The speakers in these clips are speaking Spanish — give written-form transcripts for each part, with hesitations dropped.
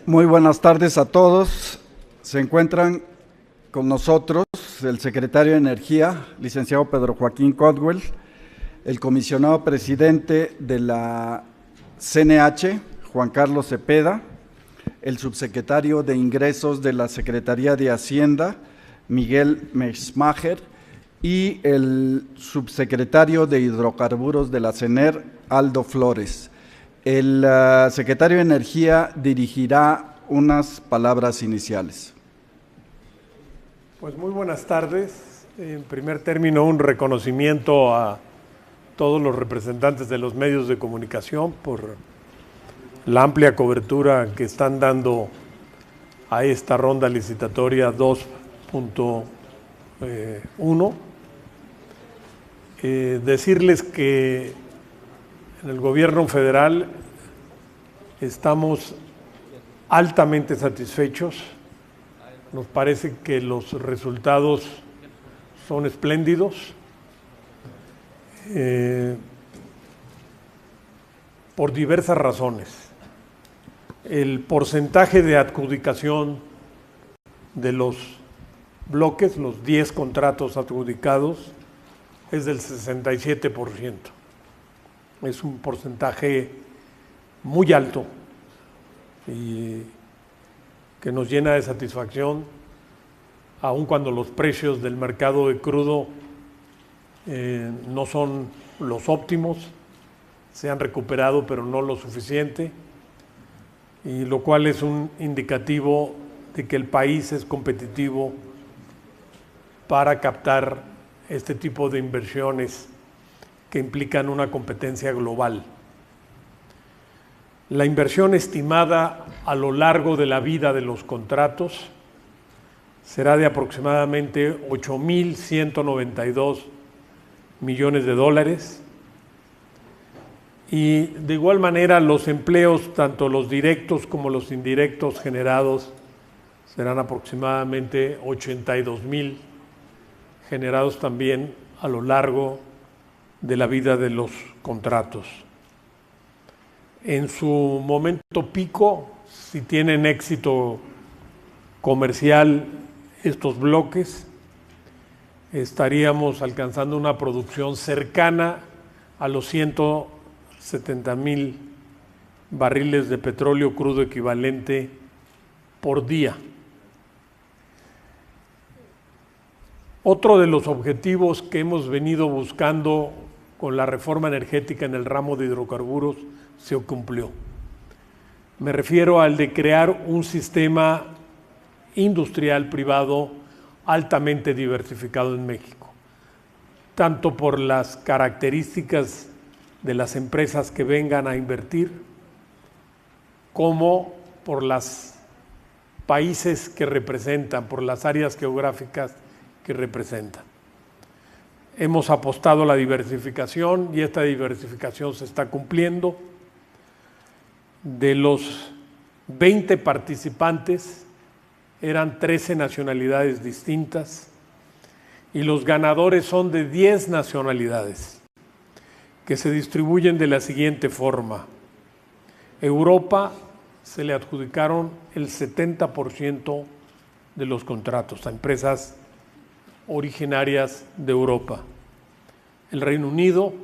Muy buenas tardes a todos. Se encuentran con nosotros el secretario de Energía, licenciado Pedro Joaquín Codwell, el comisionado presidente de la CNH, Juan Carlos Cepeda, el subsecretario de Ingresos de la Secretaría de Hacienda, Miguel Mesmacher, y el subsecretario de Hidrocarburos de la CENER, Aldo Flores. El secretario de Energía dirigirá unas palabras iniciales. Pues muy buenas tardes. En primer término, un reconocimiento a todos los representantes de los medios de comunicación por la amplia cobertura que están dando a esta ronda licitatoria 2.1. Decirles que en el gobierno federal estamos altamente satisfechos. Nos parece que los resultados son espléndidos. Por diversas razones. El porcentaje de adjudicación de los bloques, los 10 contratos adjudicados, es del 67%. Es un porcentaje muy alto y que nos llena de satisfacción, aun cuando los precios del mercado de crudo no son los óptimos, se han recuperado pero no lo suficiente, y lo cual es un indicativo de que el país es competitivo para captar este tipo de inversiones que implican una competencia global. La inversión estimada a lo largo de la vida de los contratos será de aproximadamente 8.192 millones de dólares, y de igual manera los empleos, tanto los directos como los indirectos generados, serán aproximadamente 82,000 generados también a lo largo de la vida de los contratos. En su momento pico, si tienen éxito comercial estos bloques, estaríamos alcanzando una producción cercana a los 170,000 barriles de petróleo crudo equivalente por día. Otro de los objetivos que hemos venido buscando con la reforma energética en el ramo de hidrocarburos se cumplió. Me refiero al de crear un sistema industrial privado altamente diversificado en México, tanto por las características de las empresas que vengan a invertir, como por los países que representan, por las áreas geográficas que representan. Hemos apostado a la diversificación y esta diversificación se está cumpliendo. De los 20 participantes, eran 13 nacionalidades distintas y los ganadores son de 10 nacionalidades que se distribuyen de la siguiente forma. Europa se le adjudicaron el 70% de los contratos a empresas originarias de Europa. El Reino Unido,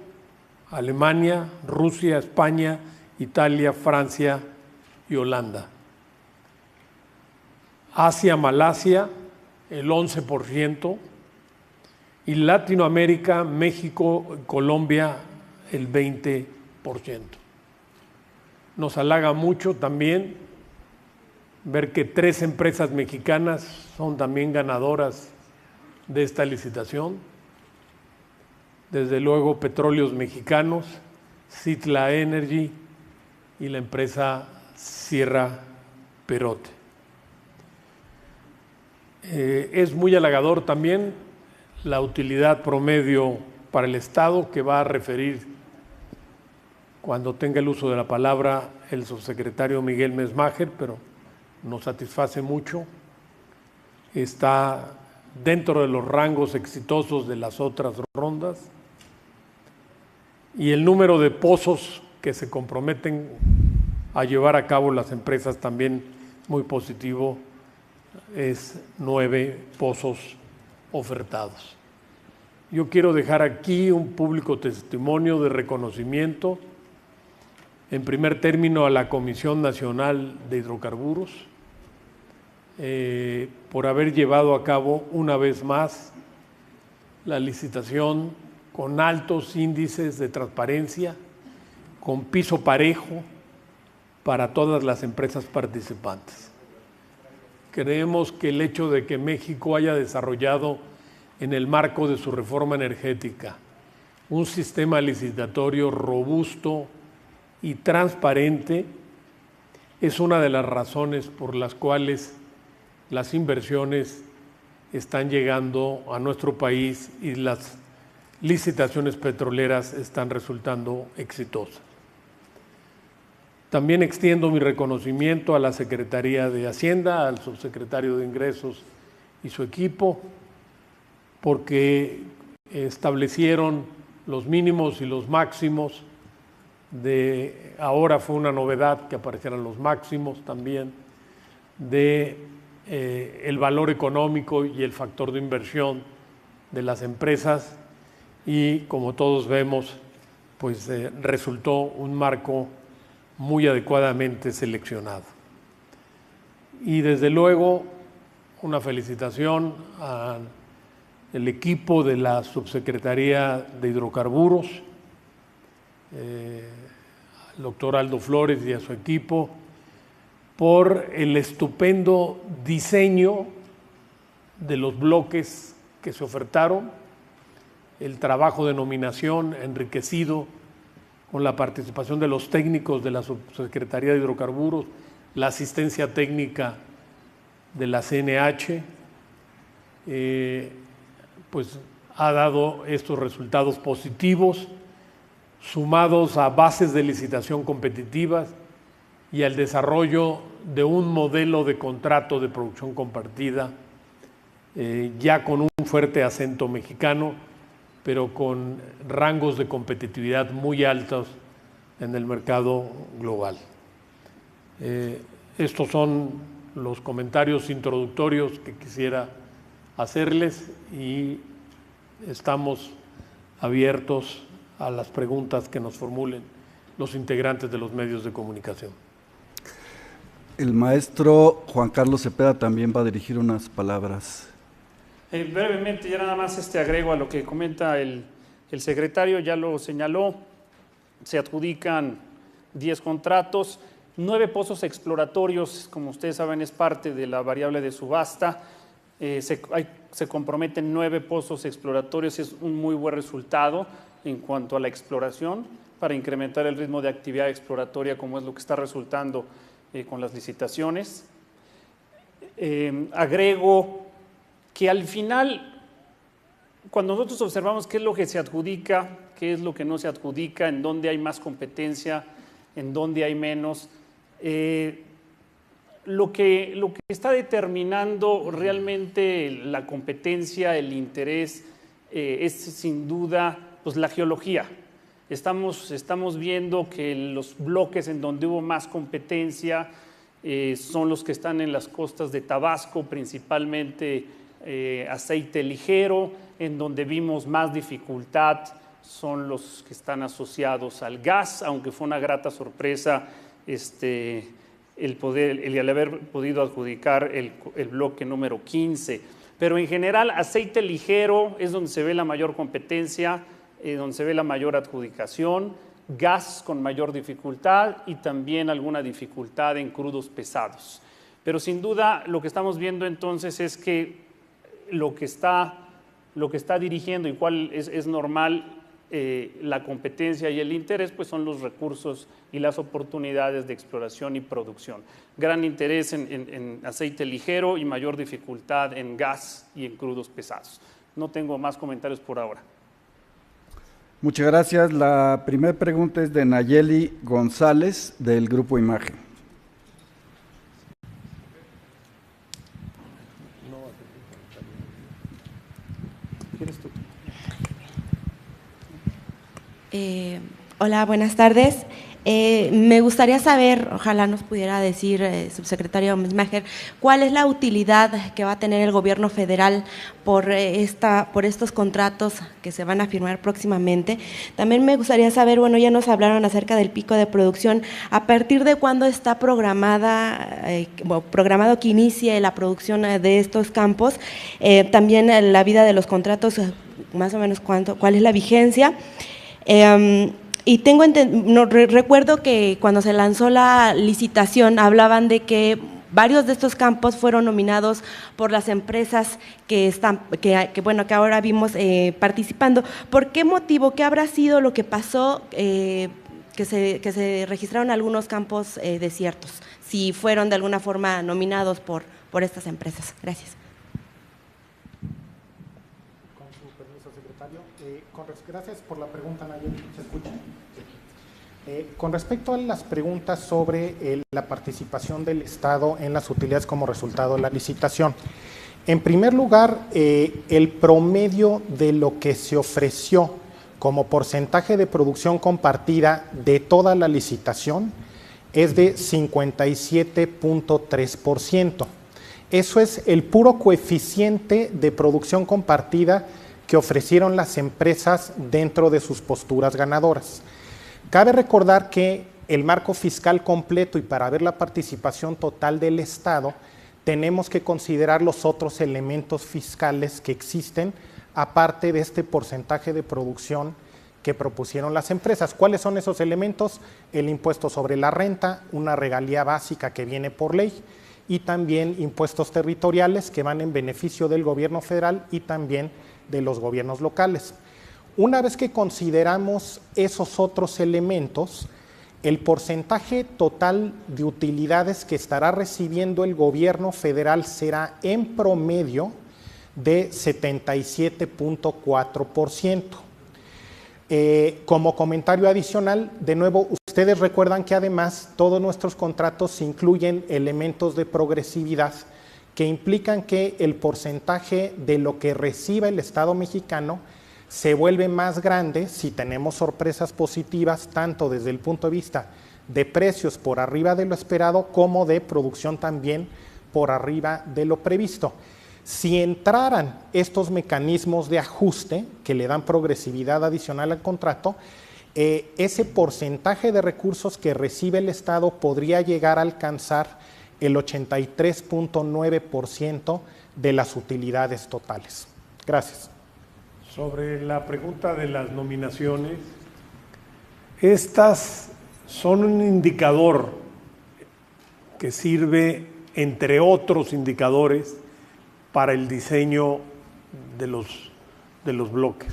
Alemania, Rusia, España, Italia, Francia y Holanda. Asia, Malasia, el 11%, y Latinoamérica, México, Colombia, el 20%. Nos halaga mucho también ver que 3 empresas mexicanas son también ganadoras de esta licitación. Desde luego, Petróleos Mexicanos, Citla Energy y la empresa Sierra Perote. Es muy halagador también la utilidad promedio para el Estado, que va a referir cuando tenga el uso de la palabra el subsecretario Miguel Mesmacher, pero nos satisface mucho. Está dentro de los rangos exitosos de las otras rondas, y el número de pozos que se comprometen a llevar a cabo las empresas también muy positivo, es 9 pozos ofertados. Yo quiero dejar aquí un público testimonio de reconocimiento, en primer término a la Comisión Nacional de Hidrocarburos, por haber llevado a cabo una vez más la licitación con altos índices de transparencia, con piso parejo para todas las empresas participantes. Creemos que el hecho de que México haya desarrollado en el marco de su reforma energética un sistema licitatorio robusto y transparente es una de las razones por las cuales las inversiones están llegando a nuestro país y las licitaciones petroleras están resultando exitosas. También extiendo mi reconocimiento a la Secretaría de Hacienda, al subsecretario de Ingresos y su equipo, porque establecieron los mínimos y los máximos ahora fue una novedad que aparecieran los máximos también el valor económico y el factor de inversión de las empresas y, como todos vemos, pues resultó un marco muy adecuadamente seleccionado. Y desde luego una felicitación al equipo de la Subsecretaría de Hidrocarburos, al doctor Aldo Flores y a su equipo, por el estupendo diseño de los bloques que se ofertaron, el trabajo de nominación enriquecido con la participación de los técnicos de la Subsecretaría de Hidrocarburos, la asistencia técnica de la CNH, pues ha dado estos resultados positivos, sumados a bases de licitación competitivas y al desarrollo de un modelo de contrato de producción compartida, ya con un fuerte acento mexicano, pero con rangos de competitividad muy altos en el mercado global. Estos son los comentarios introductorios que quisiera hacerles y estamos abiertos a las preguntas que nos formulen los integrantes de los medios de comunicación. El maestro Juan Carlos Cepeda también va a dirigir unas palabras. Brevemente, ya nada más agrego a lo que comenta el secretario, ya lo señaló, se adjudican 10 contratos, 9 pozos exploratorios, como ustedes saben es parte de la variable de subasta, se comprometen 9 pozos exploratorios, es un muy buen resultado en cuanto a la exploración para incrementar el ritmo de actividad exploratoria como es lo que está resultando con las licitaciones. Agrego que al final, cuando nosotros observamos qué es lo que se adjudica, qué es lo que no se adjudica, en dónde hay más competencia, en dónde hay menos, lo que está determinando realmente la competencia, el interés, es sin duda pues, la geología. Estamos viendo que los bloques en donde hubo más competencia son los que están en las costas de Tabasco, principalmente aceite ligero, en donde vimos más dificultad son los que están asociados al gas, aunque fue una grata sorpresa el haber podido adjudicar el bloque número 15. Pero en general, aceite ligero es donde se ve la mayor competencia, donde se ve la mayor adjudicación, gas con mayor dificultad y también alguna dificultad en crudos pesados. Pero sin duda lo que estamos viendo entonces es que lo que está dirigiendo y cuál es normal la competencia y el interés, pues son los recursos y las oportunidades de exploración y producción. Gran interés en aceite ligero y mayor dificultad en gas y en crudos pesados. No tengo más comentarios por ahora. Muchas gracias. La primera pregunta es de Nayeli González, del Grupo Imagen. Hola, buenas tardes. Me gustaría saber, ojalá nos pudiera decir, subsecretario Maher, cuál es la utilidad que va a tener el gobierno federal por estos contratos que se van a firmar próximamente. También me gustaría saber, bueno, ya nos hablaron acerca del pico de producción, ¿a partir de cuándo está programado que inicie la producción de estos campos? También la vida de los contratos, más o menos cuál es la vigencia. Y recuerdo que cuando se lanzó la licitación hablaban de que varios de estos campos fueron nominados por las empresas que ahora vimos participando. ¿Por qué motivo? ¿Qué habrá sido lo que pasó que se registraron algunos campos desiertos? Si fueron de alguna forma nominados por estas empresas. Gracias. Con su permiso, secretario. Gracias por la pregunta, Nayeli. ¿Se escucha? Con respecto a las preguntas sobre la participación del Estado en las utilidades como resultado de la licitación, en primer lugar, el promedio de lo que se ofreció como porcentaje de producción compartida de toda la licitación es de 57.3%. Eso es el puro coeficiente de producción compartida que ofrecieron las empresas dentro de sus posturas ganadoras. Cabe recordar que el marco fiscal completo y para ver la participación total del Estado, tenemos que considerar los otros elementos fiscales que existen, aparte de este porcentaje de producción que propusieron las empresas. ¿Cuáles son esos elementos? El impuesto sobre la renta, una regalía básica que viene por ley, y también impuestos territoriales que van en beneficio del gobierno federal y también de los gobiernos locales. Una vez que consideramos esos otros elementos, el porcentaje total de utilidades que estará recibiendo el gobierno federal será en promedio de 77.4%. Como comentario adicional, de nuevo, ustedes recuerdan que además todos nuestros contratos incluyen elementos de progresividad que implican que el porcentaje de lo que reciba el Estado mexicano se vuelve más grande si tenemos sorpresas positivas, tanto desde el punto de vista de precios por arriba de lo esperado, como de producción también por arriba de lo previsto. Si entraran estos mecanismos de ajuste que le dan progresividad adicional al contrato, ese porcentaje de recursos que recibe el Estado podría llegar a alcanzar el 83.9% de las utilidades totales. Gracias. Sobre la pregunta de las nominaciones, estas son un indicador que sirve, entre otros indicadores, para el diseño de los bloques.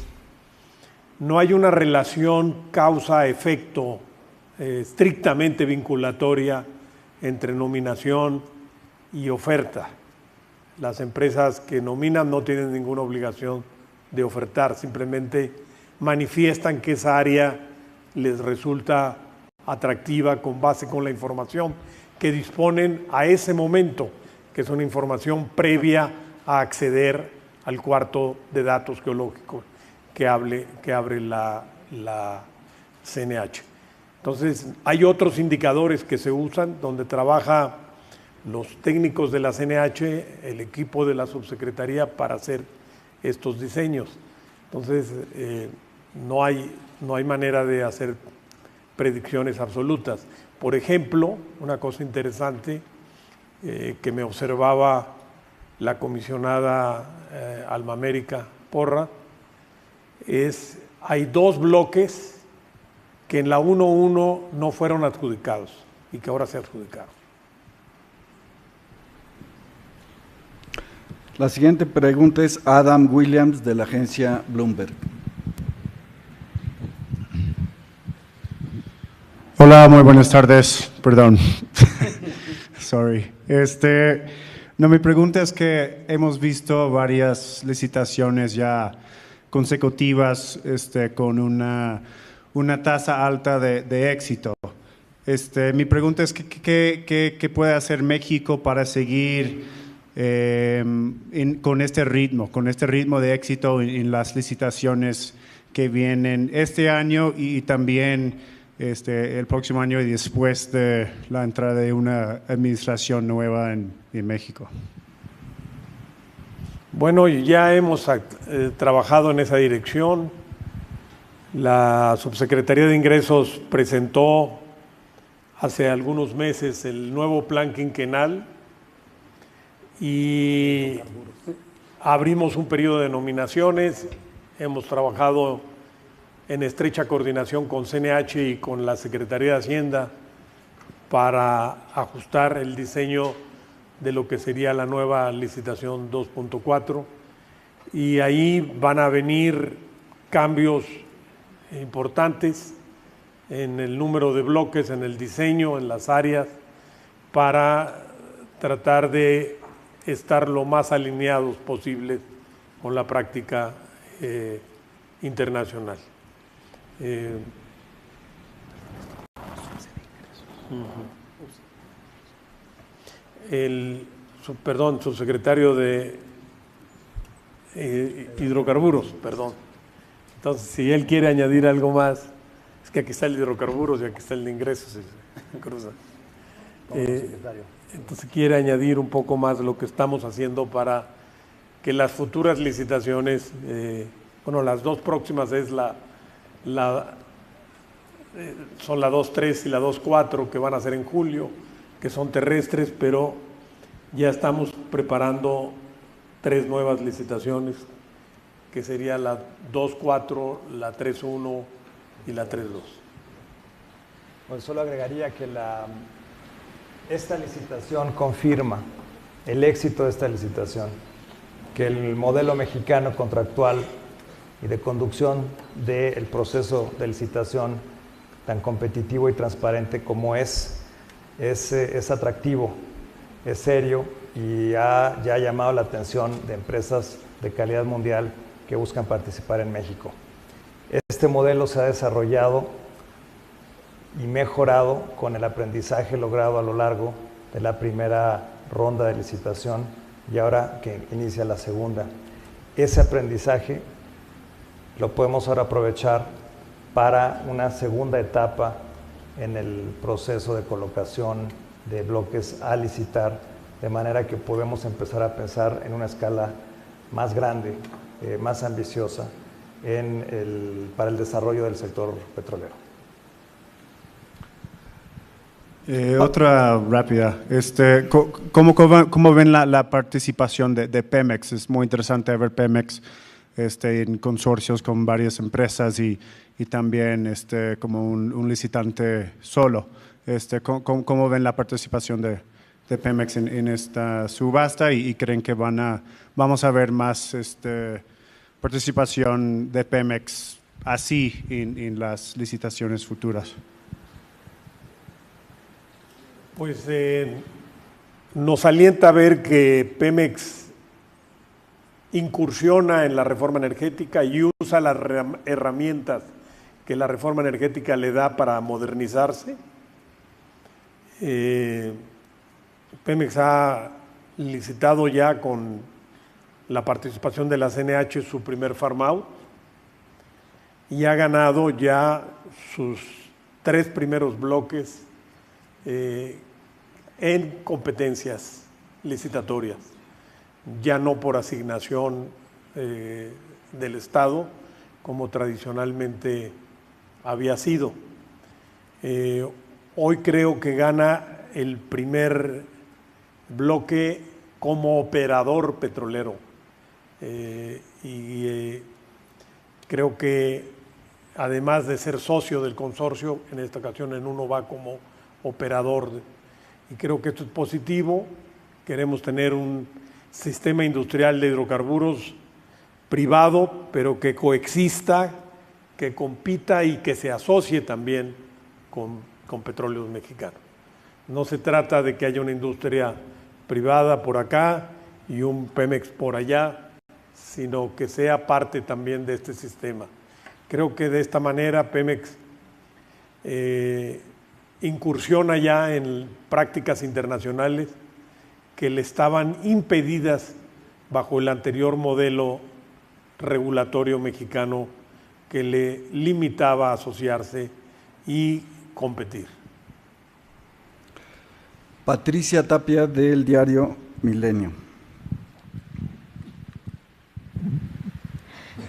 No hay una relación causa-efecto estrictamente vinculatoria entre nominación y oferta. Las empresas que nominan no tienen ninguna obligación de ofertar, simplemente manifiestan que esa área les resulta atractiva con base con la información que disponen a ese momento, que es una información previa a acceder al cuarto de datos geológicos que abre la CNH. Entonces, hay otros indicadores que se usan donde trabaja los técnicos de la CNH, el equipo de la subsecretaría para hacer estos diseños. Entonces, no hay manera de hacer predicciones absolutas. Por ejemplo, una cosa interesante que me observaba la comisionada Alma América Porra hay dos bloques que en la 1.1 no fueron adjudicados y que ahora se adjudicaron. La siguiente pregunta es Adam Williams, de la agencia Bloomberg. Hola, muy buenas tardes. Perdón. Sorry. No, mi pregunta es que hemos visto varias licitaciones ya consecutivas con una tasa alta de éxito. Mi pregunta es ¿qué puede hacer México para seguir con este ritmo de éxito en las licitaciones que vienen este año y también el próximo año y después de la entrada de una administración nueva en México? Bueno, ya hemos trabajado en esa dirección. La Subsecretaría de Ingresos presentó hace algunos meses el nuevo plan quinquenal y abrimos un periodo de nominaciones. Hemos trabajado en estrecha coordinación con CNH y con la Secretaría de Hacienda para ajustar el diseño de lo que sería la nueva licitación 2.4, y ahí van a venir cambios importantes en el número de bloques, en el diseño, en las áreas, para tratar de estar lo más alineados posible con la práctica internacional. El subsecretario de hidrocarburos, perdón. Entonces, si él quiere añadir algo más, es que aquí está el de hidrocarburos y aquí está el de ingresos, se cruza. Entonces, quiere añadir un poco más lo que estamos haciendo para que las futuras licitaciones, bueno, las dos próximas son la 2.3 y la 2.4, que van a ser en julio, que son terrestres, pero ya estamos preparando 3 nuevas licitaciones, que sería la 2.4, la 3.1 y la 3.2. Bueno, solo agregaría que esta licitación confirma el éxito de esta licitación, que el modelo mexicano contractual y de conducción del proceso de licitación tan competitivo y transparente como es atractivo, es serio y ya ha llamado la atención de empresas de calidad mundial que buscan participar en México. Este modelo se ha desarrollado y mejorado con el aprendizaje logrado a lo largo de la primera ronda de licitación y ahora que inicia la segunda. Ese aprendizaje lo podemos ahora aprovechar para una segunda etapa en el proceso de colocación de bloques a licitar, de manera que podemos empezar a pensar en una escala más grande, más ambiciosa para el desarrollo del sector petrolero. Otra rápida. ¿Cómo ven la participación de Pemex? Es muy interesante ver Pemex en consorcios con varias empresas y también como un licitante solo. ¿Cómo ven la participación de Pemex en esta subasta y creen que vamos a ver más participación de Pemex así en las licitaciones futuras? Pues nos alienta ver que Pemex incursiona en la reforma energética y usa las herramientas que la reforma energética le da para modernizarse. Pemex ha licitado ya con la participación de la CNH su primer farm out y ha ganado ya sus 3 primeros bloques en competencias licitatorias, ya no por asignación del Estado, como tradicionalmente había sido. Hoy creo que gana el primer bloque como operador petrolero creo que además de ser socio del consorcio, en esta ocasión en uno va como operador y creo que esto es positivo. Queremos tener un sistema industrial de hidrocarburos privado, pero que coexista, que compita y que se asocie también con petróleos mexicanos. No se trata de que haya una industria privada por acá y un Pemex por allá, sino que sea parte también de este sistema. Creo que de esta manera Pemex incursiona ya en prácticas internacionales que le estaban impedidas bajo el anterior modelo regulatorio mexicano que le limitaba a asociarse y competir. Patricia Tapia, del diario Milenio.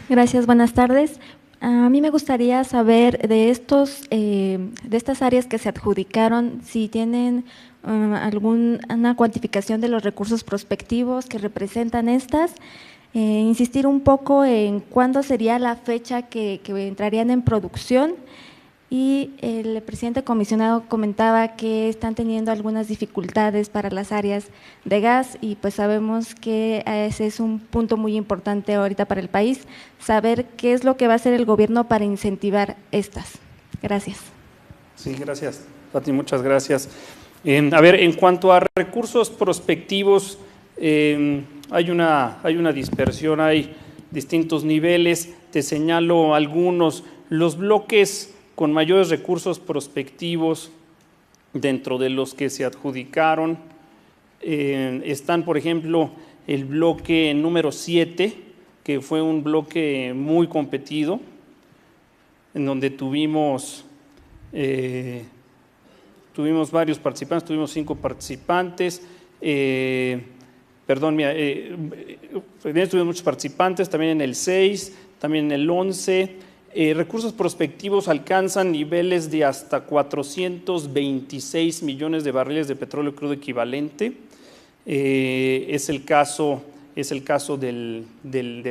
Gracias, buenas tardes. A mí me gustaría saber de estas áreas que se adjudicaron, si tienen alguna cuantificación de los recursos prospectivos que representan estas. Insistir un poco en cuándo sería la fecha que entrarían en producción. Y el presidente comisionado comentaba que están teniendo algunas dificultades para las áreas de gas y pues sabemos que ese es un punto muy importante ahorita para el país, saber qué es lo que va a hacer el gobierno para incentivar estas. Gracias. Sí, gracias, Pati, muchas gracias. A ver, en cuanto a recursos prospectivos, hay una dispersión, hay distintos niveles, te señalo algunos. Los bloques con mayores recursos prospectivos dentro de los que se adjudicaron están, por ejemplo, el bloque número 7, que fue un bloque muy competido, en donde tuvimos varios participantes, tuvimos 5 participantes, tuvimos muchos participantes, también en el 6, también en el 11. Recursos prospectivos alcanzan niveles de hasta 426 millones de barriles de petróleo crudo equivalente. Es el caso del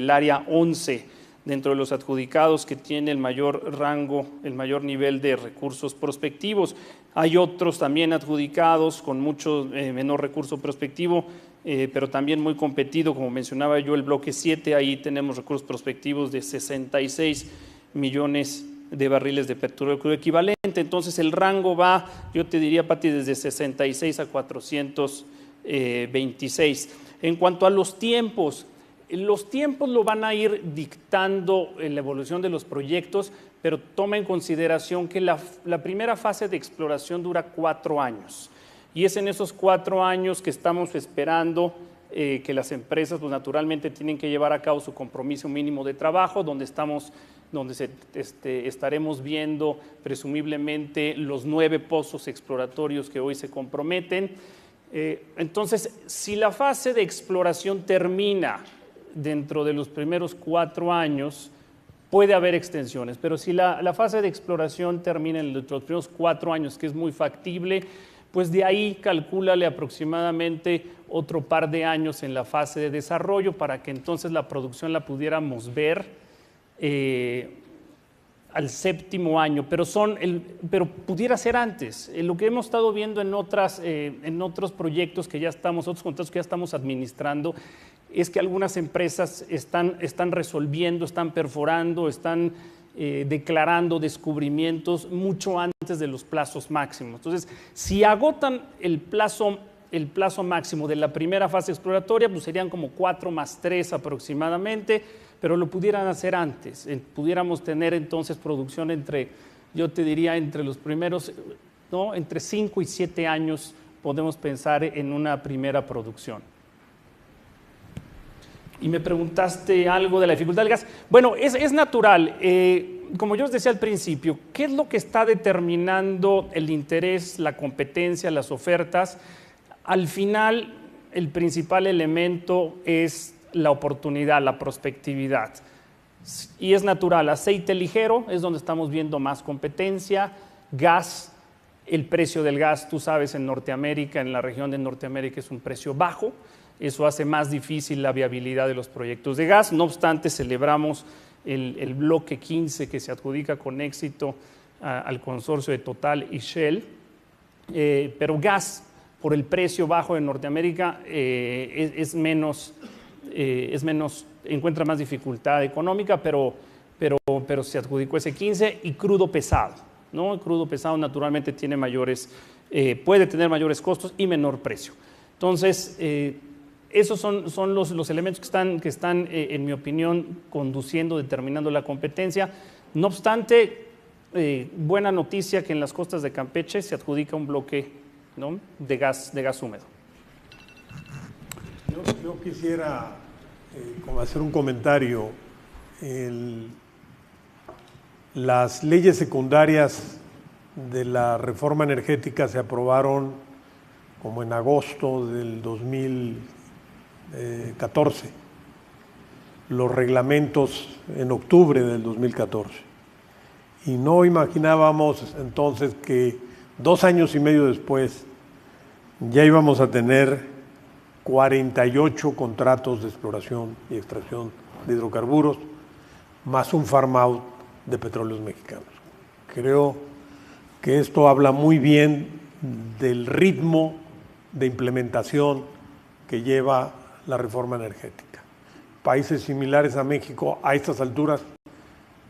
área 11 dentro de los adjudicados que tiene el mayor rango, el mayor nivel de recursos prospectivos. Hay otros también adjudicados con mucho menor recurso prospectivo, pero también muy competido, como mencionaba yo, el bloque 7, ahí tenemos recursos prospectivos de 66 millones de barriles de petróleo crudo equivalente. Entonces el rango va, yo te diría, Pati, desde 66 a 426. En cuanto a los tiempos lo van a ir dictando en la evolución de los proyectos, pero toma en consideración que la primera fase de exploración dura 4 años. Y es en esos 4 años que estamos esperando que las empresas pues, naturalmente tienen que llevar a cabo su compromiso mínimo de trabajo, donde estaremos viendo presumiblemente los 9 pozos exploratorios que hoy se comprometen. Entonces, si la fase de exploración termina dentro de los primeros 4 años, puede haber extensiones, pero si la fase de exploración termina dentro de los primeros 4 años, que es muy factible, pues de ahí calcúlale aproximadamente otro par de años en la fase de desarrollo para que entonces la producción la pudiéramos ver al 7º año, pero pudiera ser antes. Lo que hemos estado viendo en otros proyectos que ya estamos, otros contratos que ya estamos administrando, es que algunas empresas están resolviendo, están perforando, están declarando descubrimientos mucho antes de los plazos máximos. Entonces, si agotan el plazo máximo de la primera fase exploratoria, pues serían como 4 más 3 aproximadamente, pero lo pudieran hacer antes. Pudiéramos tener entonces producción yo te diría, entre los primeros, ¿no? Entre 5 y 7 años podemos pensar en una primera producción. Y me preguntaste algo de la dificultad del gas. Bueno, es natural. Como yo os decía al principio, ¿qué es lo que está determinando el interés, la competencia, las ofertas? Al final, el principal elemento es la oportunidad, la prospectividad. Y es natural. Aceite ligero es donde estamos viendo más competencia. Gas, el precio del gas, tú sabes, en Norteamérica, en la región de Norteamérica es un precio bajo. Eso hace más difícil la viabilidad de los proyectos de gas. No obstante, celebramos el bloque 15 que se adjudica con éxito al consorcio de Total y Shell. Pero gas, por el precio bajo en Norteamérica, encuentra más dificultad económica, pero se adjudicó ese 15 y crudo pesado, ¿no? El crudo pesado naturalmente tiene puede tener mayores costos y menor precio. Entonces, esos son los elementos que están en mi opinión, determinando la competencia. No obstante, buena noticia que en las costas de Campeche se adjudica un bloque, ¿no? de gas húmedo. Yo quisiera hacer un comentario. Las leyes secundarias de la reforma energética se aprobaron como en agosto del 2014, los reglamentos en octubre del 2014. Y no imaginábamos entonces que 2 años y medio después ya íbamos a tener 48 contratos de exploración y extracción de hidrocarburos, más un farm out de Petróleos Mexicanos. Creo que esto habla muy bien del ritmo de implementación que lleva la reforma energética. Países similares a México a estas alturas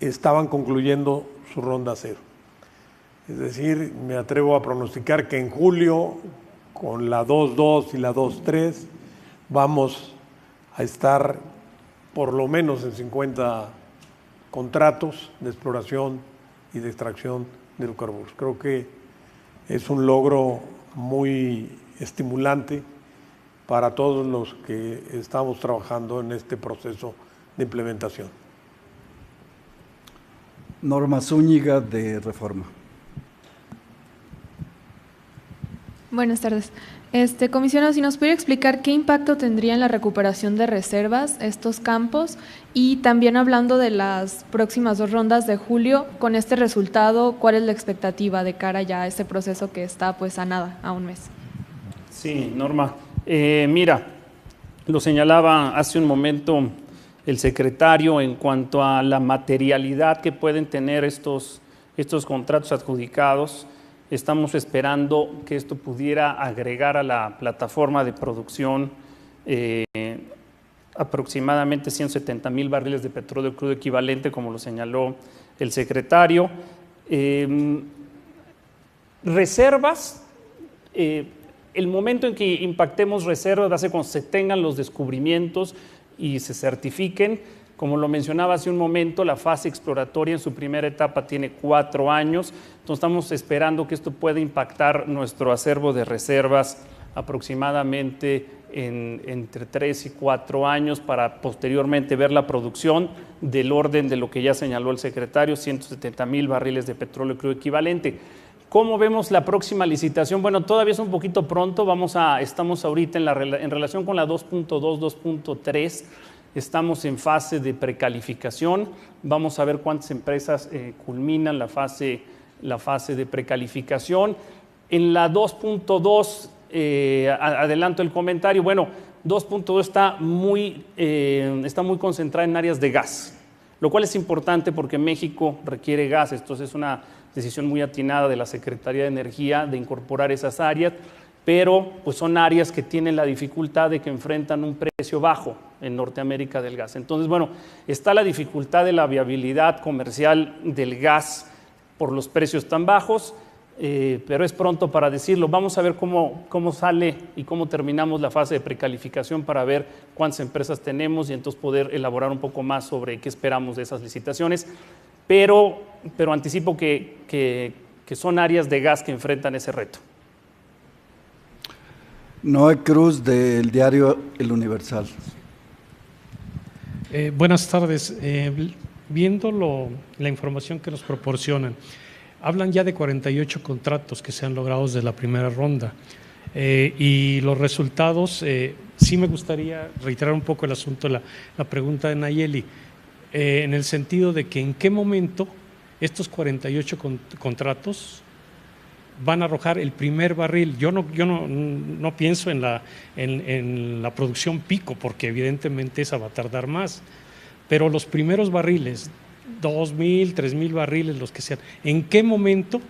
estaban concluyendo su ronda cero. Es decir, me atrevo a pronosticar que en julio, con la 2.2 y la 2.3, vamos a estar por lo menos en 50 contratos de exploración y de extracción de hidrocarburos. Creo que es un logro muy estimulante para todos los que estamos trabajando en este proceso de implementación. Norma Zúñiga, de Reforma. Buenas tardes. Comisionado, si nos pudiera explicar qué impacto tendría en la recuperación de reservas estos campos, y también hablando de las próximas 2 rondas de julio, con este resultado, ¿cuál es la expectativa de cara ya a ese proceso que está pues a nada, a un mes? Sí, Norma. Mira, lo señalaba hace un momento el secretario en cuanto a la materialidad que pueden tener estos contratos adjudicados. Estamos esperando que esto pudiera agregar a la plataforma de producción aproximadamente 170,000 barriles de petróleo crudo equivalente, como lo señaló el secretario. Reservas, el momento en que impactemos reservas va a ser cuando se tengan los descubrimientos y se certifiquen. Como lo mencionaba hace un momento, la fase exploratoria en su primera etapa tiene 4 años, entonces estamos esperando que esto pueda impactar nuestro acervo de reservas aproximadamente entre 3 y 4 años, para posteriormente ver la producción del orden de lo que ya señaló el secretario, 170,000 barriles de petróleo crudo equivalente. ¿Cómo vemos la próxima licitación? Bueno, todavía es un poquito pronto, estamos ahorita en relación con la 2.2, 2.3, estamos en fase de precalificación. Vamos a ver cuántas empresas culminan la fase de precalificación. En la 2.2, adelanto el comentario, bueno, 2.2 está muy concentrada en áreas de gas, lo cual es importante porque México requiere gas. Entonces es una decisión muy atinada de la Secretaría de Energía de incorporar esas áreas, pero pues son áreas que tienen la dificultad de que enfrentan un precio bajo en Norteamérica del gas. Entonces, bueno, está la dificultad de la viabilidad comercial del gas por los precios tan bajos, pero es pronto para decirlo. Vamos a ver cómo sale y cómo terminamos la fase de precalificación para ver cuántas empresas tenemos y entonces poder elaborar un poco más sobre qué esperamos de esas licitaciones, pero anticipo que son áreas de gas que enfrentan ese reto. Noé Cruz, del diario El Universal. Buenas tardes. Viendo la información que nos proporcionan, hablan ya de 48 contratos que se han logrado desde la primera ronda, y los resultados, sí me gustaría reiterar un poco el asunto, la pregunta de Nayeli, en el sentido de que en qué momento estos 48 contratos van a arrojar el primer barril. Yo no pienso en la producción pico, porque evidentemente esa va a tardar más, pero los primeros barriles, 2,000, 3,000 barriles, los que sean, ¿en qué momento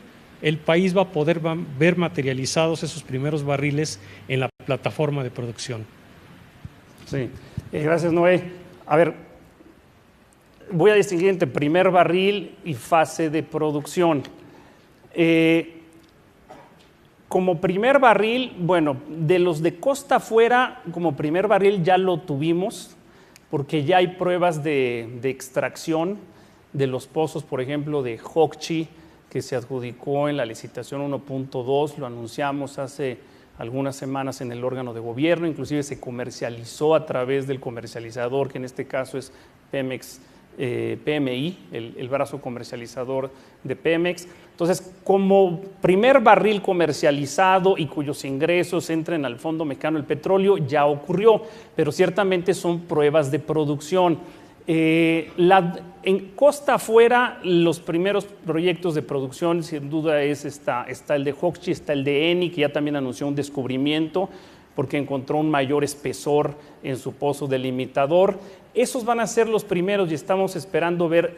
el país va a poder ver materializados esos primeros barriles en la plataforma de producción? Sí, gracias, Noé. A ver, voy a distinguir entre primer barril y fase de producción. Como primer barril, bueno, de los de costa afuera, como primer barril ya lo tuvimos, porque ya hay pruebas de extracción de los pozos, por ejemplo, de Jokchi, que se adjudicó en la licitación 1.2, lo anunciamos hace algunas semanas en el órgano de gobierno, inclusive se comercializó a través del comercializador, que en este caso es Pemex PMI, el brazo comercializador de Pemex. Entonces, como primer barril comercializado y cuyos ingresos entren al Fondo Mexicano del Petróleo, ya ocurrió, pero ciertamente son pruebas de producción. En costa afuera, los primeros proyectos de producción, sin duda, está el de Hochschild, está el de Eni, que ya también anunció un descubrimiento porque encontró un mayor espesor en su pozo delimitador. Esos van a ser los primeros y estamos esperando ver,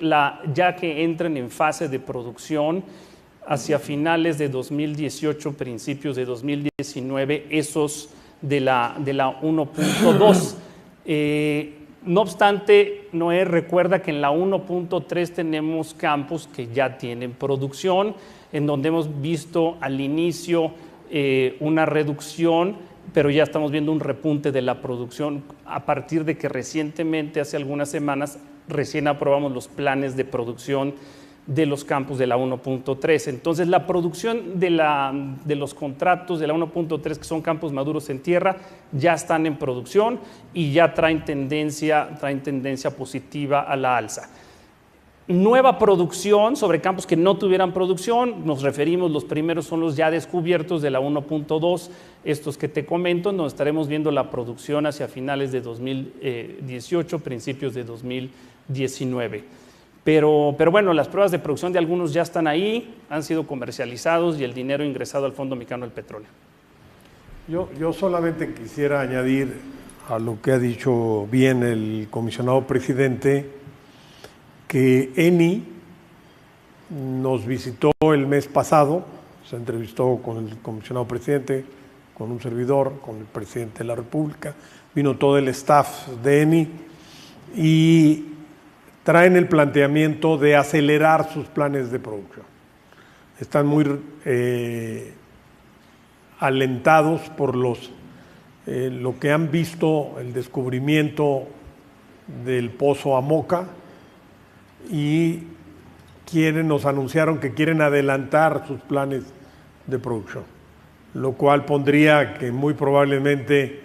ya que entren en fase de producción hacia finales de 2018, principios de 2019, esos de la 1.2. No obstante, Noé, recuerda que en la 1.3 tenemos campos que ya tienen producción, en donde hemos visto al inicio una reducción, pero ya estamos viendo un repunte de la producción a partir de que recientemente, hace algunas semanas, recién aprobamos los planes de producción de los campos de la 1.3. Entonces, la producción de los contratos de la 1.3, que son campos maduros en tierra, ya están en producción y ya traen tendencia positiva a la alza. Nueva producción sobre campos que no tuvieran producción, nos referimos, los primeros son los ya descubiertos de la 1.2, estos que te comento, donde estaremos viendo la producción hacia finales de 2018, principios de 2019. Pero bueno, las pruebas de producción de algunos ya están ahí, han sido comercializados y el dinero ingresado al Fondo Mexicano del Petróleo. Yo solamente quisiera añadir a lo que ha dicho bien el comisionado presidente, que Eni nos visitó el mes pasado, se entrevistó con el comisionado presidente, con un servidor, con el presidente de la República, vino todo el staff de Eni y traen el planteamiento de acelerar sus planes de producción. Están muy alentados por lo que han visto, el descubrimiento del pozo Amoca, y nos anunciaron que quieren adelantar sus planes de producción, lo cual pondría que muy probablemente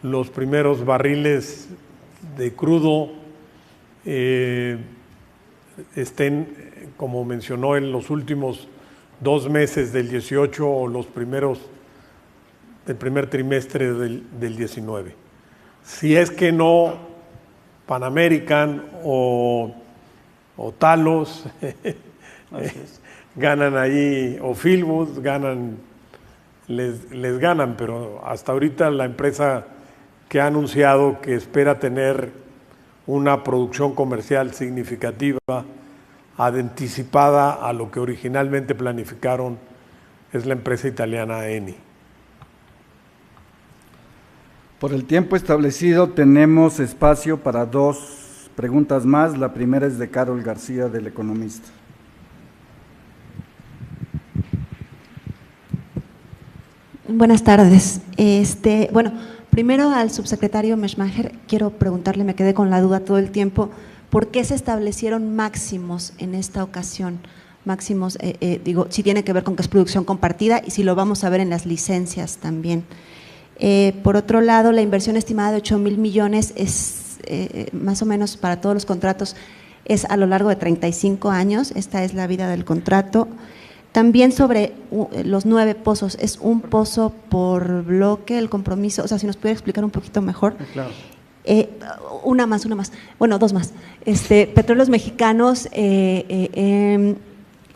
los primeros barriles de crudo estén, como mencionó, en los últimos 2 meses del 18 o del primer trimestre del 19. Si es que no, Pan American o Talos ganan ahí, o Philwood les ganan, pero hasta ahorita la empresa que ha anunciado que espera tener una producción comercial significativa, anticipada a lo que originalmente planificaron, es la empresa italiana Eni. Por el tiempo establecido tenemos espacio para 2 preguntas más. La primera es de Carol García, del Economista. Buenas tardes. Bueno, primero al subsecretario Meshmacher quiero preguntarle, me quedé con la duda todo el tiempo, ¿por qué se establecieron máximos en esta ocasión? Máximos, si tiene que ver con que es producción compartida y si lo vamos a ver en las licencias también. Por otro lado, la inversión estimada de 8,000 millones es más o menos para todos los contratos, es a lo largo de 35 años, esta es la vida del contrato. También sobre los 9 pozos, ¿es un pozo por bloque el compromiso? O sea, si nos pudiera explicar un poquito mejor. Claro. Una más, bueno, 2 más. Petróleos Mexicanos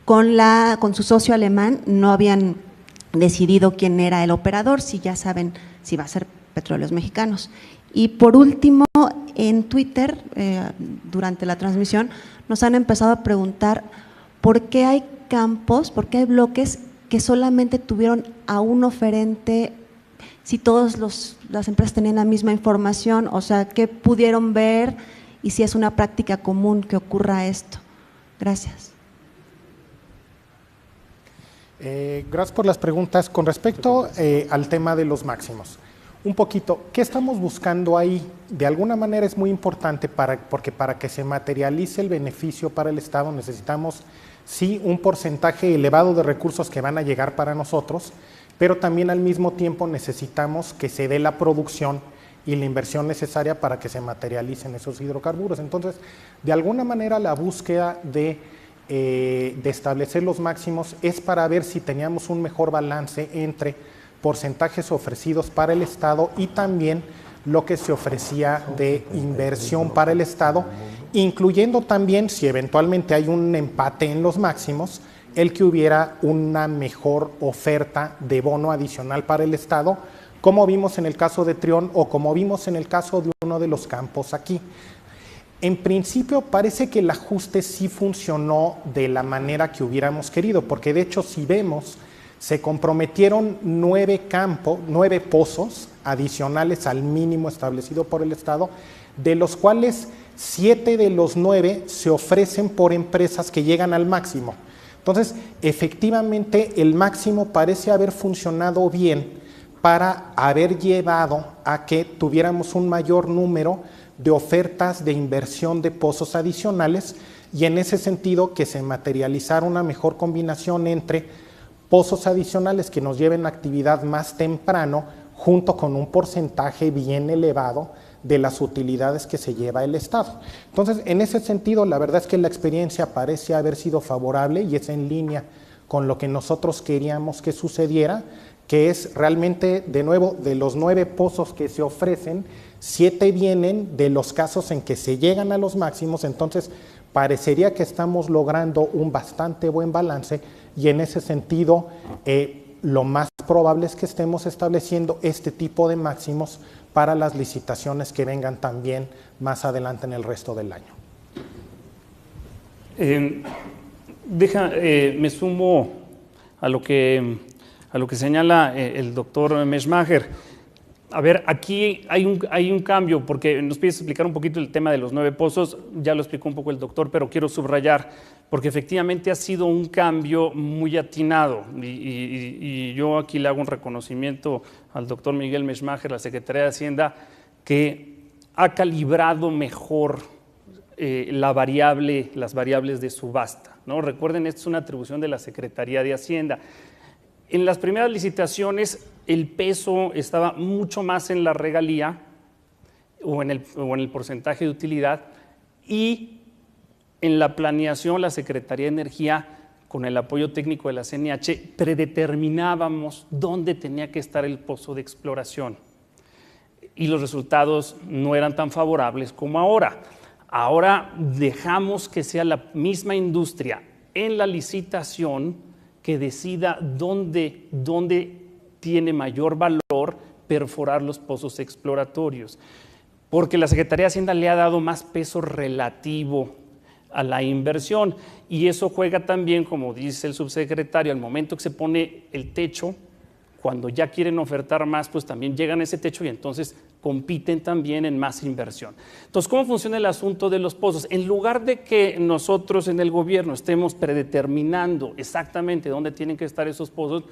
con su socio alemán no habían decidido quién era el operador, si ya saben si va a ser Petróleos Mexicanos. Y por último, en Twitter, durante la transmisión, nos han empezado a preguntar por qué hay campos, por qué hay bloques que solamente tuvieron a un oferente, si todas las empresas tenían la misma información, o sea, qué pudieron ver y si es una práctica común que ocurra esto. Gracias. Gracias por las preguntas. Con respecto al tema de los máximos, un poquito, ¿qué estamos buscando ahí? De alguna manera es muy importante porque para que se materialice el beneficio para el Estado necesitamos, sí, un porcentaje elevado de recursos que van a llegar para nosotros, pero también al mismo tiempo necesitamos que se dé la producción y la inversión necesaria para que se materialicen esos hidrocarburos. Entonces, de alguna manera la búsqueda de establecer los máximos es para ver si teníamos un mejor balance entre porcentajes ofrecidos para el Estado y también lo que se ofrecía de inversión para el Estado, incluyendo también, si eventualmente hay un empate en los máximos, el que hubiera una mejor oferta de bono adicional para el Estado, como vimos en el caso de Trión o como vimos en el caso de uno de los campos aquí. En principio parece que el ajuste sí funcionó de la manera que hubiéramos querido, porque de hecho si vemos, se comprometieron 9 pozos adicionales al mínimo establecido por el Estado, de los cuales 7 de los 9 se ofrecen por empresas que llegan al máximo. Entonces, efectivamente, el máximo parece haber funcionado bien para haber llevado a que tuviéramos un mayor número de ofertas de inversión de pozos adicionales y en ese sentido que se materializara una mejor combinación entre pozos adicionales que nos lleven a actividad más temprano junto con un porcentaje bien elevado de las utilidades que se lleva el Estado. Entonces, en ese sentido, la verdad es que la experiencia parece haber sido favorable y es en línea con lo que nosotros queríamos que sucediera, que es realmente, de nuevo, de los 9 pozos que se ofrecen, 7 vienen de los casos en que se llegan a los máximos, entonces parecería que estamos logrando un bastante buen balance y en ese sentido lo más probable es que estemos estableciendo este tipo de máximos para las licitaciones que vengan también más adelante en el resto del año. Me sumo a lo que señala el doctor Meshmacher. A ver, aquí hay un cambio, porque nos pides explicar un poquito el tema de los 9 pozos, ya lo explicó un poco el doctor, pero quiero subrayar, porque efectivamente ha sido un cambio muy atinado, y yo aquí le hago un reconocimiento al doctor Miguel Meshmacher, la Secretaría de Hacienda, que ha calibrado mejor las variables de subasta, ¿no? Recuerden, esto es una atribución de la Secretaría de Hacienda. En las primeras licitaciones el peso estaba mucho más en la regalía o en el porcentaje de utilidad, y en la planeación la Secretaría de Energía, con el apoyo técnico de la CNH, predeterminábamos dónde tenía que estar el pozo de exploración y los resultados no eran tan favorables como ahora. Ahora dejamos que sea la misma industria en la licitación que decida dónde tiene mayor valor perforar los pozos exploratorios, porque la Secretaría de Hacienda le ha dado más peso relativo a la inversión y eso juega también, como dice el subsecretario, al momento que se pone el techo, cuando ya quieren ofertar más, pues también llegan a ese techo y entonces compiten también en más inversión. Entonces, ¿cómo funciona el asunto de los pozos? En lugar de que nosotros en el gobierno estemos predeterminando exactamente dónde tienen que estar esos pozos,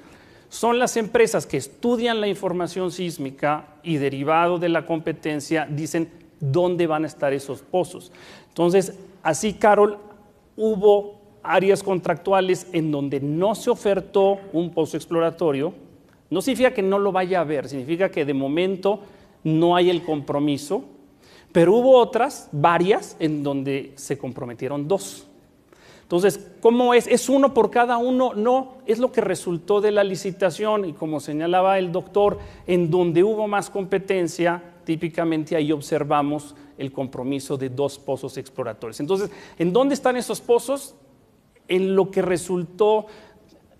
son las empresas que estudian la información sísmica y derivado de la competencia dicen dónde van a estar esos pozos. Entonces, así, Carol, hubo áreas contractuales en donde no se ofertó un pozo exploratorio. No significa que no lo vaya a haber, significa que de momento no hay el compromiso, pero hubo otras, varias, en donde se comprometieron 2. Entonces, ¿cómo es? ¿Es uno por cada uno? No, es lo que resultó de la licitación y como señalaba el doctor, en donde hubo más competencia, típicamente ahí observamos el compromiso de 2 pozos exploratorios. Entonces, ¿en dónde están esos pozos? En lo que resultó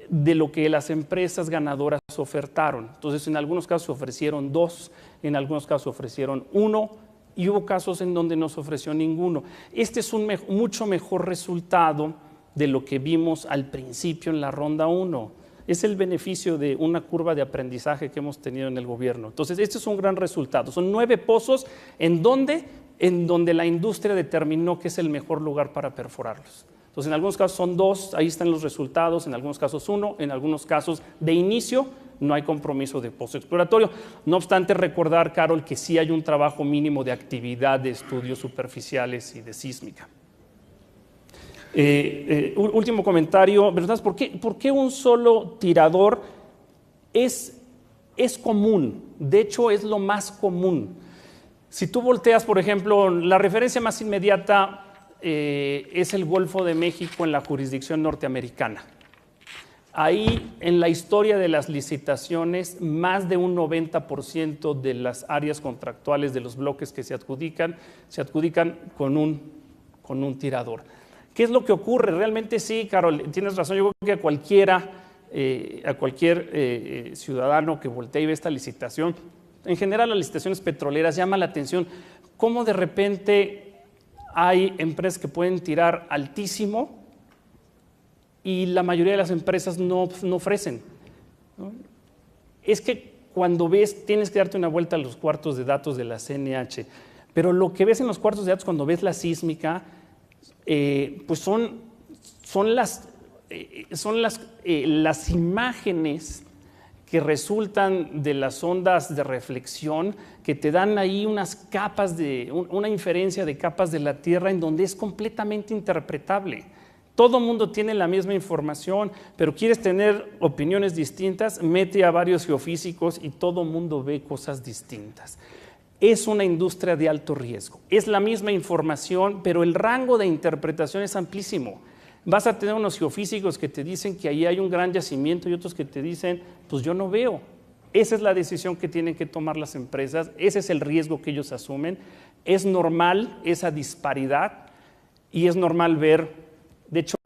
de lo que las empresas ganadoras ofertaron. Entonces, en algunos casos ofrecieron 2, en algunos casos ofrecieron 1 y hubo casos en donde no se ofreció ninguno. Este es un mucho mejor resultado de lo que vimos al principio en la ronda 1. Es el beneficio de una curva de aprendizaje que hemos tenido en el gobierno. Entonces, este es un gran resultado. Son 9 pozos en donde la industria determinó que es el mejor lugar para perforarlos. Entonces, en algunos casos son 2, ahí están los resultados, en algunos casos 1, en algunos casos de inicio no hay compromiso de pozo exploratorio. No obstante, recordar, Carol, que sí hay un trabajo mínimo de actividad de estudios superficiales y de sísmica. Último comentario, ¿verdad? ¿Por qué un solo tirador? Es común, de hecho es lo más común. Si tú volteas, por ejemplo, la referencia más inmediata es el Golfo de México en la jurisdicción norteamericana. Ahí, en la historia de las licitaciones, más de un 90% de las áreas contractuales de los bloques que se adjudican con un tirador. ¿Qué es lo que ocurre? Realmente sí, Carol, tienes razón. Yo creo que a cualquier ciudadano que voltee y ve esta licitación, en general las licitaciones petroleras, llama la atención cómo de repente hay empresas que pueden tirar altísimo y la mayoría de las empresas no ofrecen, ¿no? Es que cuando ves, tienes que darte una vuelta a los cuartos de datos de la CNH, pero lo que ves en los cuartos de datos cuando ves la sísmica, pues son las imágenes que resultan de las ondas de reflexión, que te dan ahí unas capas una inferencia de capas de la Tierra en donde es completamente interpretable. Todo mundo tiene la misma información, pero quieres tener opiniones distintas, mete a varios geofísicos y todo mundo ve cosas distintas. Es una industria de alto riesgo. Es la misma información, pero el rango de interpretación es amplísimo. Vas a tener unos geofísicos que te dicen que ahí hay un gran yacimiento y otros que te dicen, pues yo no veo. Esa es la decisión que tienen que tomar las empresas, ese es el riesgo que ellos asumen. Es normal esa disparidad y es normal ver, de hecho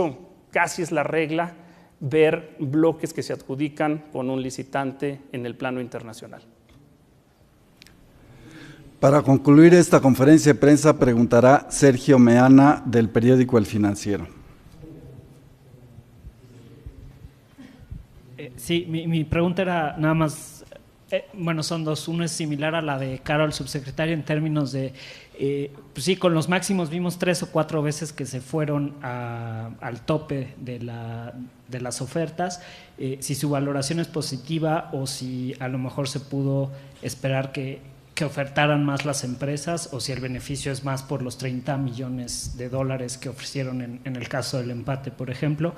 casi es la regla, ver bloques que se adjudican con un licitante en el plano internacional. Para concluir esta conferencia de prensa preguntará Sergio Meana del periódico El Financiero. Sí, mi pregunta era nada más, bueno, son dos. Uno es similar a la de Carol, subsecretaria, en términos de, pues sí, con los máximos vimos 3 o 4 veces que se fueron al tope de las ofertas, si su valoración es positiva o si a lo mejor se pudo esperar que ofertaran más las empresas o si el beneficio es más por los $30 millones que ofrecieron en el caso del empate, por ejemplo.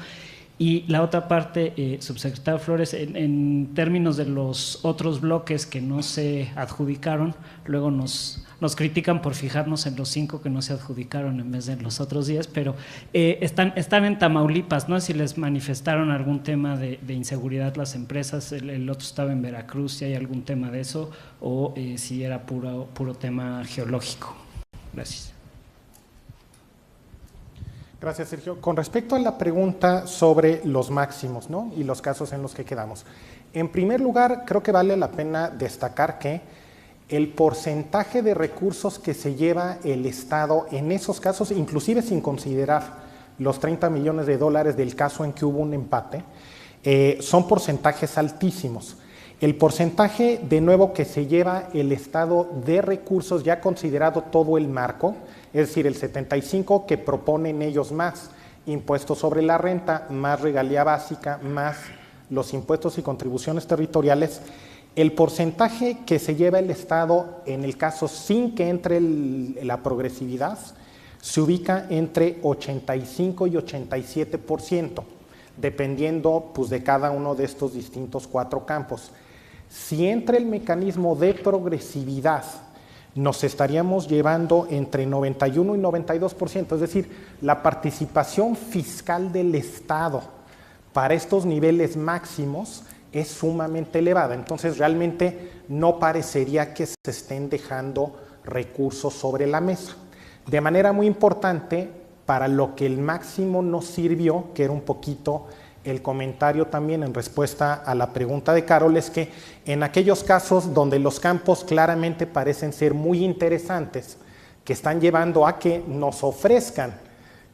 Y la otra parte, subsecretario Flores, en términos de los otros bloques que no se adjudicaron, luego nos critican por fijarnos en los 5 que no se adjudicaron en vez de en los otros 10, pero están en Tamaulipas, ¿no? Si les manifestaron algún tema de inseguridad las empresas, el otro estaba en Veracruz, si hay algún tema de eso, o si era puro tema geológico. Gracias. Gracias, Sergio. Con respecto a la pregunta sobre los máximos, ¿no?, y los casos en los que quedamos. En primer lugar, creo que vale la pena destacar que el porcentaje de recursos que se lleva el Estado en esos casos, inclusive sin considerar los $30 millones del caso en que hubo un empate, son porcentajes altísimos. El porcentaje, de nuevo, que se lleva el Estado de recursos, ya considerado todo el marco, es decir, el 75% que proponen ellos más impuestos sobre la renta, más regalía básica, más los impuestos y contribuciones territoriales, el porcentaje que se lleva el Estado en el caso sin que entre la progresividad se ubica entre 85 y 87%, dependiendo pues, de cada uno de estos distintos 4 campos. Si entra el mecanismo de progresividad, nos estaríamos llevando entre 91 y 92%, es decir, la participación fiscal del Estado para estos niveles máximos es sumamente elevada. Entonces, realmente no parecería que se estén dejando recursos sobre la mesa. De manera muy importante, para lo que el máximo nos sirvió, que era un poquito el comentario también en respuesta a la pregunta de Carol, es que en aquellos casos donde los campos claramente parecen ser muy interesantes, que están llevando a que nos ofrezcan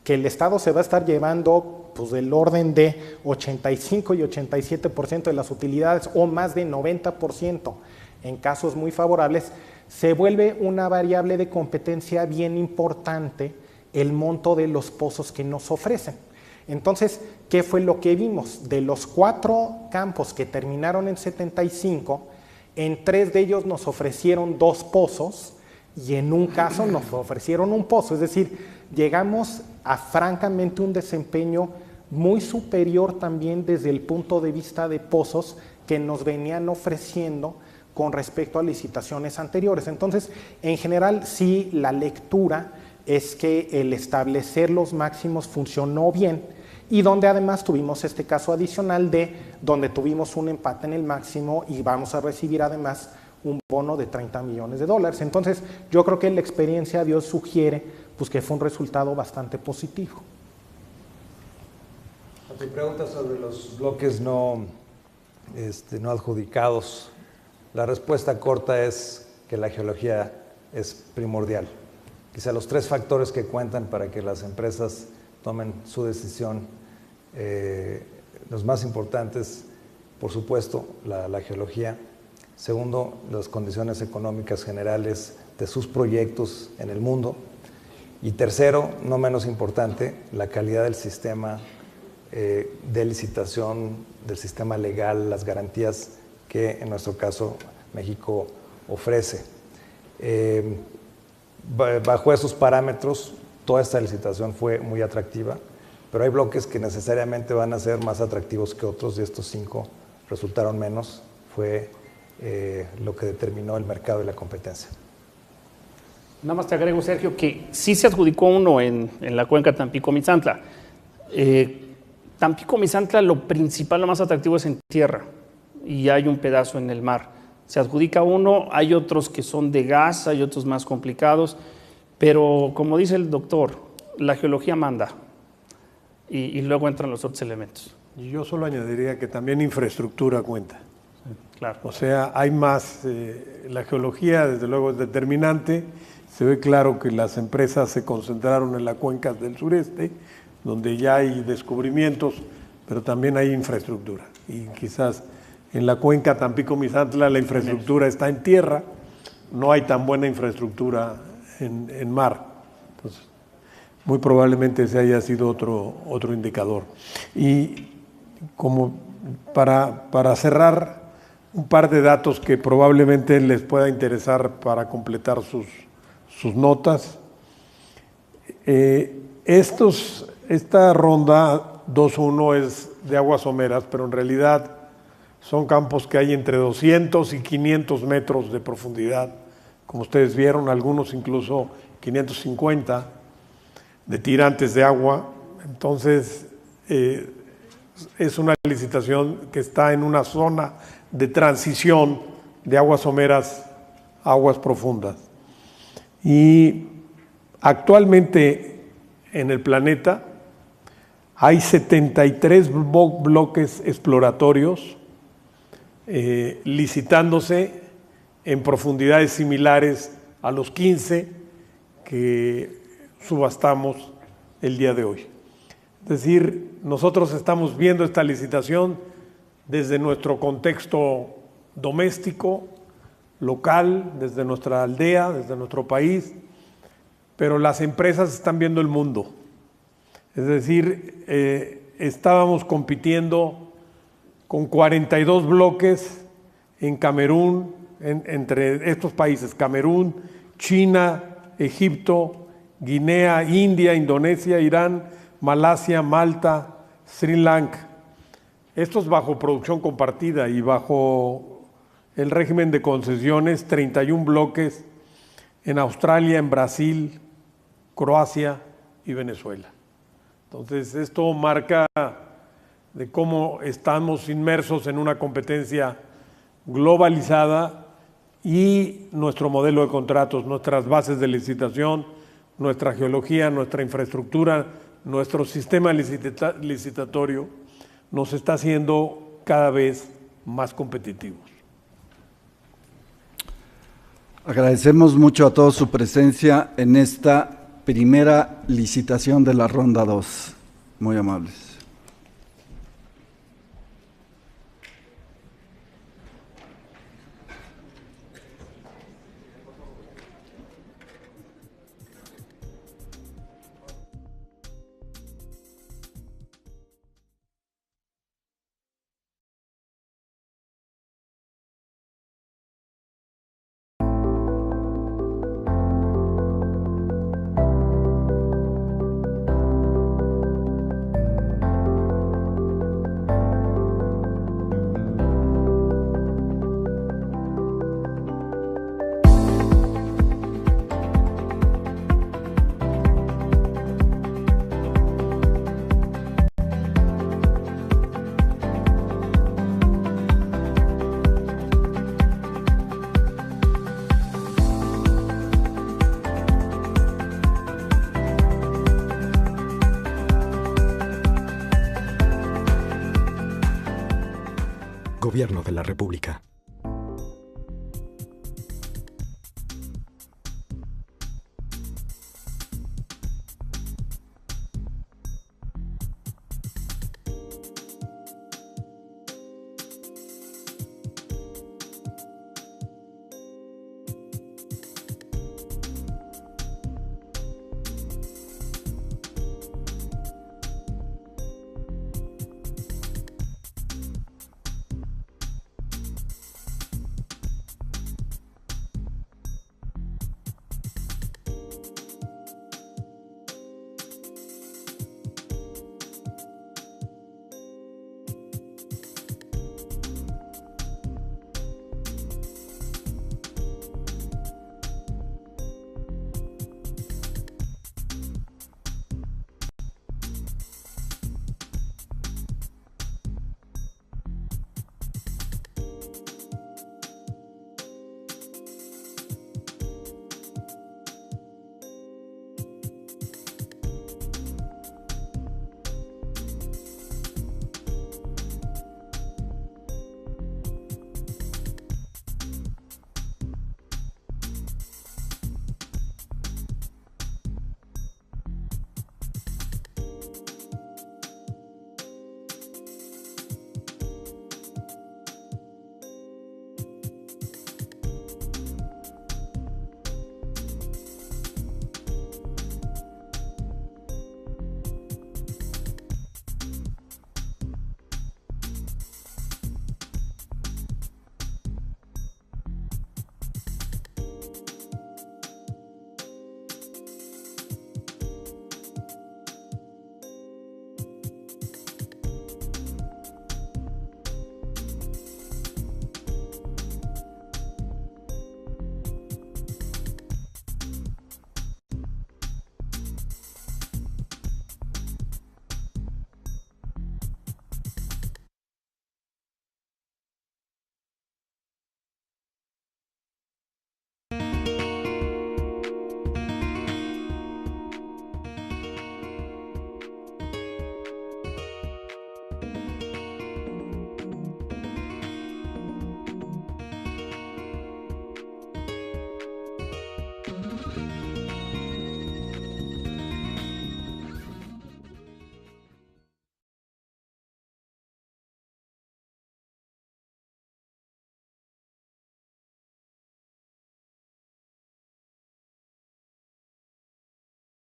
que el Estado se va a estar llevando pues, del orden de 85 y 87% de las utilidades o más de 90% en casos muy favorables, se vuelve una variable de competencia bien importante el monto de los pozos que nos ofrecen. Entonces, ¿qué fue lo que vimos? De los 4 campos que terminaron en 75, en 3 de ellos nos ofrecieron 2 pozos y en un caso nos ofrecieron un pozo. Es decir, llegamos a francamente un desempeño muy superior también desde el punto de vista de pozos que nos venían ofreciendo con respecto a licitaciones anteriores. Entonces, en general, sí, la lectura es que el establecer los máximos funcionó bien, y donde además tuvimos este caso adicional de donde tuvimos un empate en el máximo y vamos a recibir además un bono de $30 millones. Entonces, yo creo que la experiencia de hoy sugiere pues, que fue un resultado bastante positivo. A tu pregunta sobre los bloques no adjudicados, la respuesta corta es que la geología es primordial. Quizá los 3 factores que cuentan para que las empresas tomen su decisión, los más importantes, por supuesto, la geología. Segundo, las condiciones económicas generales de sus proyectos en el mundo. Y tercero, no menos importante, la calidad del sistema de licitación, del sistema legal, las garantías que en nuestro caso México ofrece. Bajo esos parámetros, toda esta licitación fue muy atractiva, pero hay bloques que necesariamente van a ser más atractivos que otros, y estos 5 resultaron menos. Fue lo que determinó el mercado y la competencia. Nada más te agrego, Sergio, que sí se adjudicó uno en la cuenca Tampico-Misantla. Tampico-Misantla, lo principal, lo más atractivo es en tierra, y hay un pedazo en el mar. Se adjudica uno, hay otros que son de gas, hay otros más complicados, pero como dice el doctor, la geología manda, y luego entran los otros elementos. Y yo solo añadiría que también infraestructura cuenta. Claro. O sea, hay más, la geología desde luego es determinante. Se ve claro que las empresas se concentraron en las cuencas del sureste, donde ya hay descubrimientos, pero también hay infraestructura. Y quizás en la cuenca Tampico-Misantla la infraestructura está en tierra, no hay tan buena infraestructura en mar. Entonces, muy probablemente ese haya sido otro indicador. Y como para cerrar, un par de datos que probablemente les pueda interesar para completar sus notas. Esta ronda 2-1 es de aguas someras, pero en realidad son campos que hay entre 200 y 500 metros de profundidad, como ustedes vieron, algunos incluso 550 de tirantes de agua. Entonces, es una licitación que está en una zona de transición de aguas someras a aguas profundas. Y actualmente en el planeta hay 73 bloques exploratorios licitándose en profundidades similares a los 15 que subastamos el día de hoy. Es decir, nosotros estamos viendo esta licitación desde nuestro contexto doméstico, local, desde nuestra aldea, desde nuestro país, pero las empresas están viendo el mundo. Es decir, estábamos compitiendo con 42 bloques en Camerún, entre estos países, Camerún, China, Egipto, Guinea, India, Indonesia, Irán, Malasia, Malta, Sri Lanka. Estos bajo producción compartida y bajo el régimen de concesiones, 31 bloques en Australia, en Brasil, Croacia y Venezuela. Entonces, esto marca de cómo estamos inmersos en una competencia globalizada, y nuestro modelo de contratos, nuestras bases de licitación, nuestra geología, nuestra infraestructura, nuestro sistema licitatorio nos está haciendo cada vez más competitivos. Agradecemos mucho a todos su presencia en esta primera licitación de la ronda 2. Muy amables. Gobierno de la República.